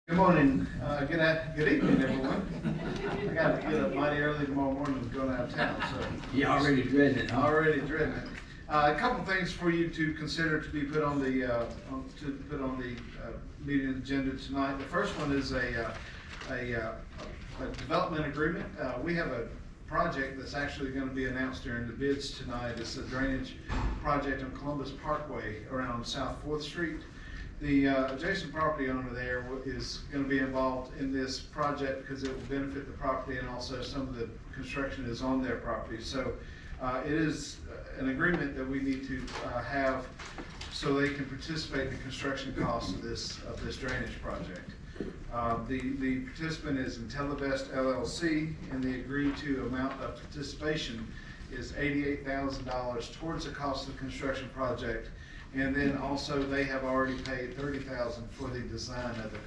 Good morning, good evening, everyone. I got to get up mighty early tomorrow morning going out of town, so. You already dreading it, huh? Already dreading it. A couple things for you to consider to be put on the, meeting agenda tonight. The first one is a development agreement. We have a project that's actually going to be announced during the bids tonight. It's a drainage project on Columbus Parkway around South 4th Street. The adjacent property owner there is going to be involved in this project because it will benefit the property, and also some of the construction is on their property. So it is an agreement that we need to have so they can participate in the construction costs of this drainage project. The participant is IntelliVest LLC, and the agreed to amount of participation is $88,000 towards the cost of the construction project. And then also they have already paid $30,000 for the design of the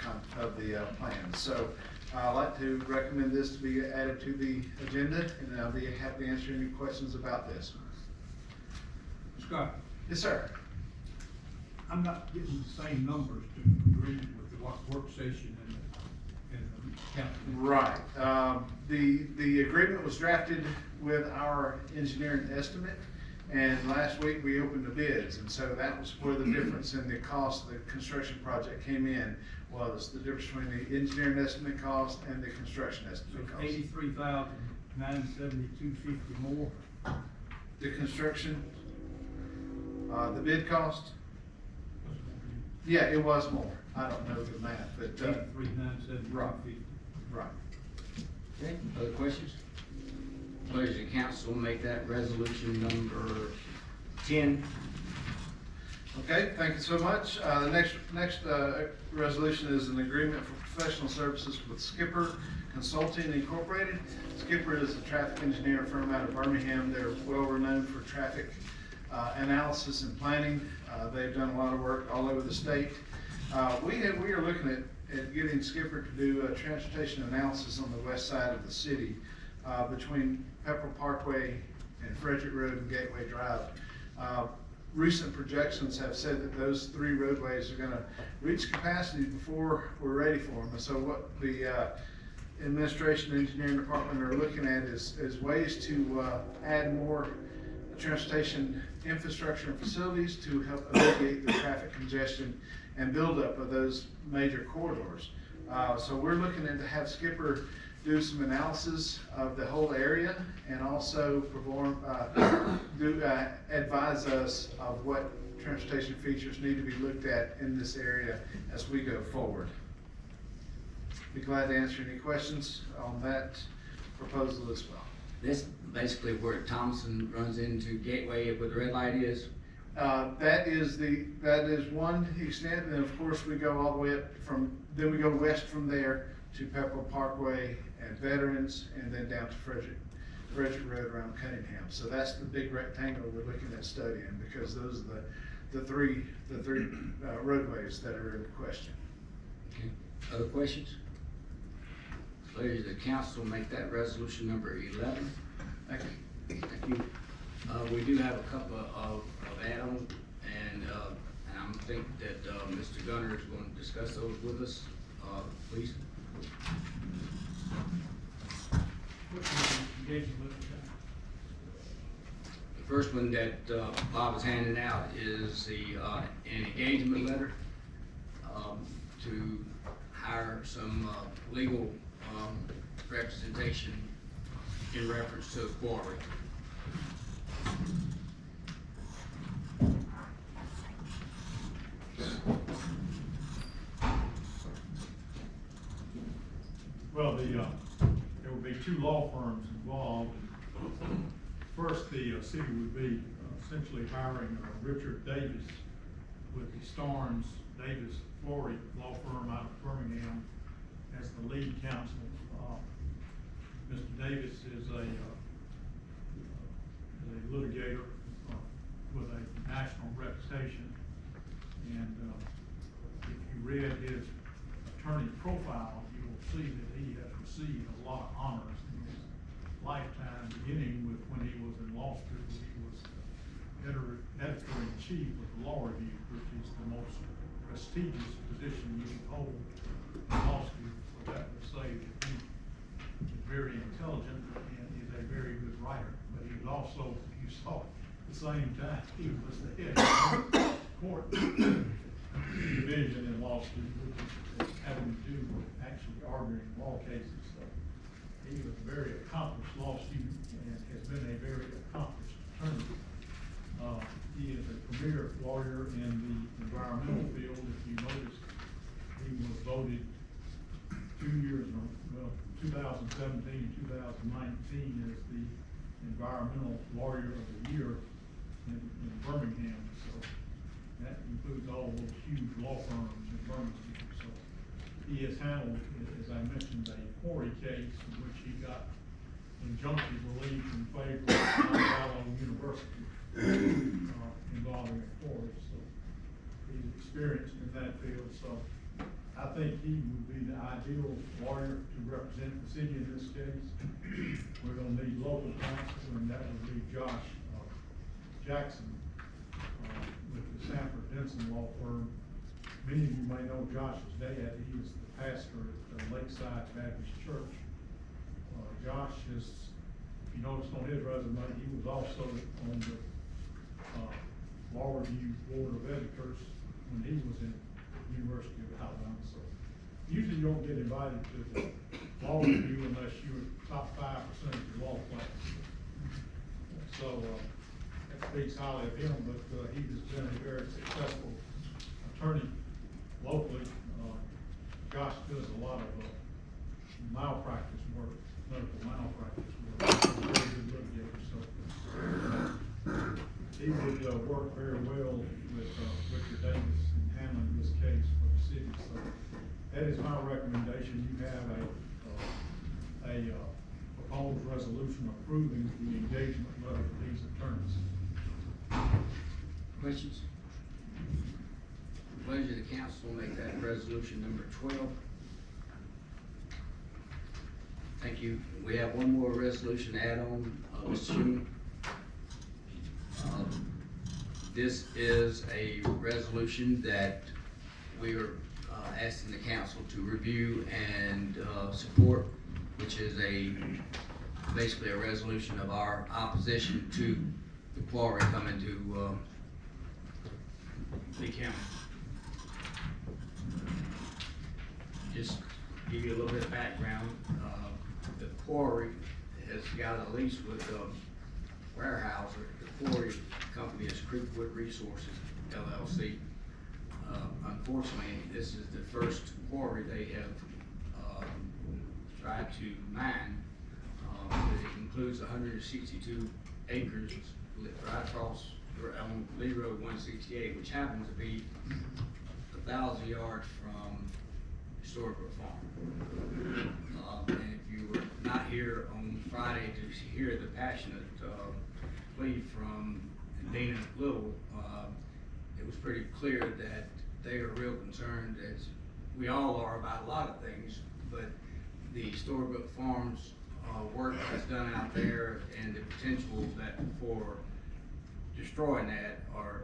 plan. So I'd like to recommend this to be added to the agenda, and I'll be happy to answer any questions about this. Scott, Yes, sir. I'm not getting the same numbers to agree with the work session and the council. Right. The agreement was drafted with our engineering estimate. And last week we opened the bids, and so that was where the difference in the cost of the construction project came in, was the difference between the engineering estimate cost and the construction estimate cost. $83,972.50 more. The construction, the bid cost? Yeah, it was more. I don't know the math, but, $83,972.50. right. Okay, other questions? Pleasure to council, make that resolution number 10. Okay, thank you so much. The next resolution is an agreement for professional services with Skipper Consulting Incorporated. Skipper is a traffic engineer firm out of Birmingham. They're well renowned for traffic analysis and planning. They've done a lot of work all over the state. We are looking at getting Skipper to do a transportation analysis on the west side of the city, between Pepperell Parkway and Frederick Road and Gateway Drive. Recent projections have said that those three roadways are going to reach capacity before we're ready for them. And so what the administration and engineering department are looking at is ways to add more transportation infrastructure and facilities to help alleviate the traffic congestion and buildup of those major corridors. So we're looking to have Skipper do some analysis of the whole area, and also advise us of what transportation features need to be looked at in this area as we go forward. Be glad to answer any questions on that proposal as well. This basically where Thompson runs into Gateway where the red light is. That is one extent, and then of course we go all the way up then we go west from there to Pepperell Parkway and Veterans, and then down to Frederick Road around Cunningham. So that's the big rectangle we're looking at studying, because those are the three roadways that are in question. Okay, other questions? Pleasure the council, make that resolution number 11. Thank you. Thank you. We do have a couple of add-ons, and I think that Mr. Gunner is going to discuss those with us. Please. What's the engagement letter? The first one that Bob is handing out is an engagement letter to hire some legal representation in reference to the quarry. Well, there will be two law firms involved. First, the city would be essentially hiring Richard Davis with the Starnes Davis Flory law firm out of Birmingham as the lead counsel. Mr. Davis is a litigator with a national reputation, and if you read his attorney profile, you will see that he has received a lot of honors in his lifetime, beginning with when he was in law school. He was editor-in-chief of the Law Review, which is the most prestigious position you can hold in law intelligent and is a very good writer, but he was also, you saw at the same time, he was the head of the court division in law school, which is having to do with actually arguing law cases. So he was a very accomplished law student and has been a very accomplished attorney. He is a premier lawyer in the environmental field. If you notice, he was voted 2 years, well, 2017 and 2019 as the environmental lawyer of the year in Birmingham. So that includes all those huge law firms in Birmingham. So he has handled, as I mentioned, a quarry case in which he got injunctive relief in favor of Alabama University involving a quarry. So he's experienced in that field. So I think he would be the ideal lawyer to represent the city in this case. We're gonna need local counsel, and that would be Josh Jackson with the Sanford Denson Law Firm. Many of you may know Josh's dad. He was the pastor at Lakeside Baptist Church. Josh is, if you notice on his resume, he was also on the Law Review Board of Editors when he was in University of Alabama. So usually you don't get invited to the law review unless you're top 5% of your law class. So that speaks highly of him, but he has been a very successful attorney locally. Josh does a lot of malpractice work, medical malpractice work. Very good litigator. So he would work very well with Richard Davis in handling this case for the city. So that is my recommendation. You have a proposed resolution approving the engagement letter for these attorneys. Questions? Pleasure of the council, make that resolution number 12. Thank you. We have one more resolution to add on, Mr. Schuman. This is a resolution that we are asking the council to review and support, which is basically a resolution of our opposition to the quarry coming to Lee County. Just give you a little bit of background. The quarry has got a lease with Warehouser. The quarry company is Creekwood Resources, LLC. Unfortunately, this is the first quarry they have tried to mine. It includes 162 acres right across on Lee Road 168, which happens to be 1,000 yards from Historical Farm. And if you were not here on Friday to hear the passionate plea from Dana Little, it was pretty clear that they are real concerned, as we all are, about a lot of things, but the Storybook Farms work that's done out there and the potential that for destroying that are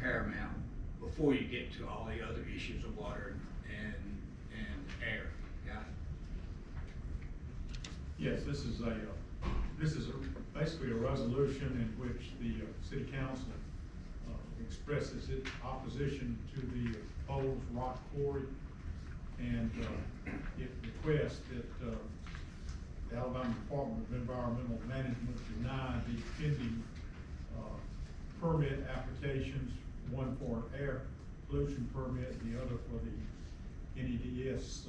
paramount before you get to all the other issues of water and air. Got it? Yes, this is basically a resolution in which the city council expresses its opposition to the proposed rock quarry, and it requests that the Alabama Department of Environmental Management deny the pending permit applications, one for an air pollution permit, the other for the NEDS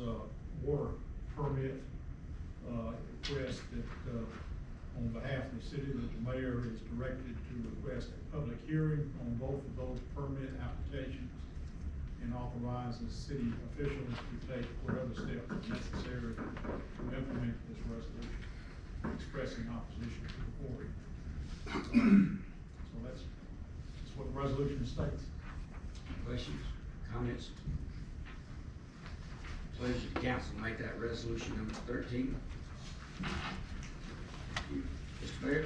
water permit. Request that on behalf of the city, that the mayor is directed to request a public hearing on both of those permit applications and authorize the city officials to take whatever steps necessary to implement this resolution, expressing opposition to the quarry. So that's what the resolution states. Questions, comments? Pleasure of the council to make that resolution number 13. Mr. Mayor?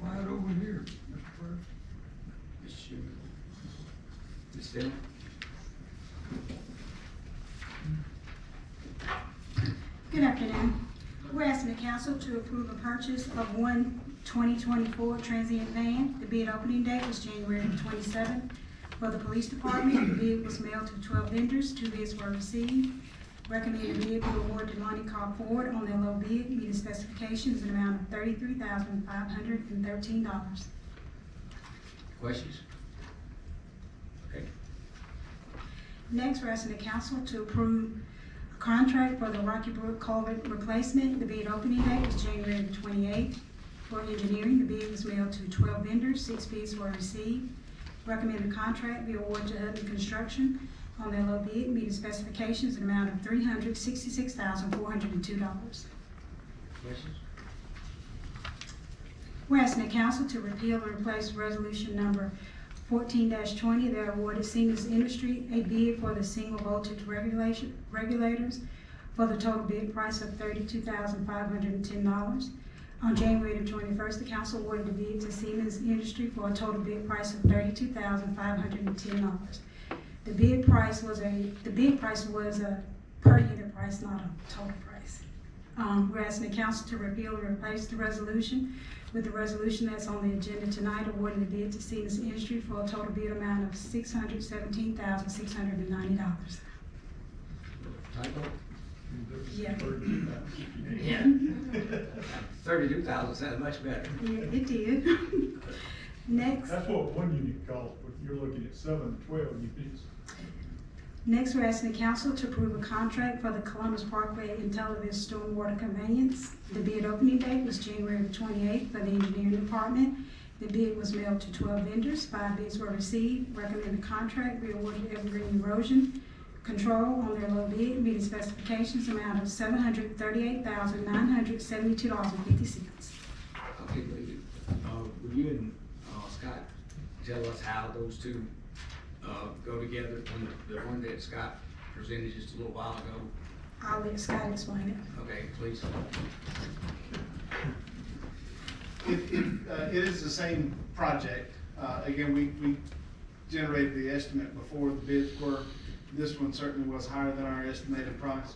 Right over here, Mr. President. Mr. Schuman? Ms. Dillon? Good afternoon. We're asking the council to approve a purchase of one 2024 transient van. The bid opening date was January 27th. For the police department, the bid was mailed to 12 vendors. 2 bids were received. Recommended bid be awarded to Monty Carr Ford on their low bid, meeting specifications in an amount of $33,513. Questions? Okay. Next, we're asking the council to approve a contract for the Rocky Brook culvert replacement. The bid opening date was January 28th. For engineering, the bid was mailed to 12 vendors. 6 bids were received. Recommend the contract be awarded to Hudson Construction on their low bid, meeting specifications in an amount of $366,402. Questions? We're asking the council to repeal or replace resolution number 14-20 that awarded Siemens Industry a bid for the single voltage regulators for the total bid price of $32,510. On January the 21st, the council awarded the bid to Siemens Industry for a total bid price of $32,510. The bid price was a per unit price, not a total price. We're asking the council to repeal or replace the resolution with the resolution that's on the agenda tonight, awarding the bid to Siemens Industry for a total bid amount of $617,690. Typo? Yeah. Yeah. 32,000 sounds much better. Yeah, it did. Next. That's what one unit costs, but you're looking at 7 to 12 units. Next, we're asking the council to approve a contract for the Columbus Parkway and Televis stormwater conveyance. The bid opening date was January 28th for the engineering department. The bid was mailed to 12 vendors. 5 bids were received. Recommend the contract be awarded to Evergreen Erosion Control on their low bid, meeting specifications amount of $738,972.50. Okay, David, will you and Scott tell us how those two go together? The one that Scott presented just a little while ago? I'll let Scott explain it. Okay, please. It is the same project. Again, we generated the estimate before the bids were. This one certainly was higher than our estimated price.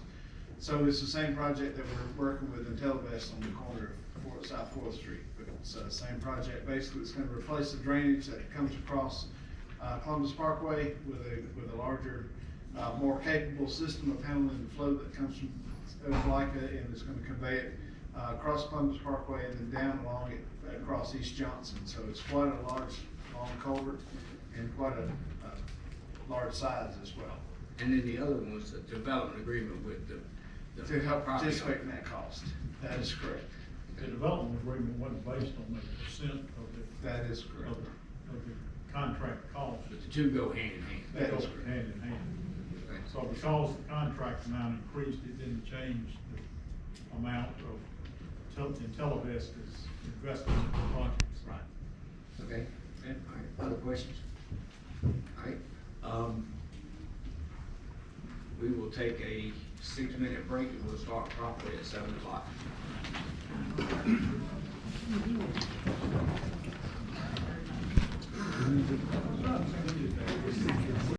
So it's the same project that we're working with Intelivest on the corner of South 4th Street. It's the same project. Basically, it's going to replace the drainage that comes across Columbus Parkway with a larger, more capable system of handling the flow that comes from Opelika, and it's going to convey it across Columbus Parkway and then down along it across East Johnson. So it's quite a large, long culvert and quite a large size as well. And then the other one was the development agreement with the To help property participate owner. in that cost. That is correct. The development agreement wasn't based on the percent of the. That is correct. Of the contract cost. But the two go hand in hand. They go hand in hand. Okay. So because the contract amount increased, it didn't change the amount of Intelivest's investment in the projects. Right. Okay. All right. Other questions? All right. We will take a 6-minute break and we'll start properly at 7 o'clock. Thank you.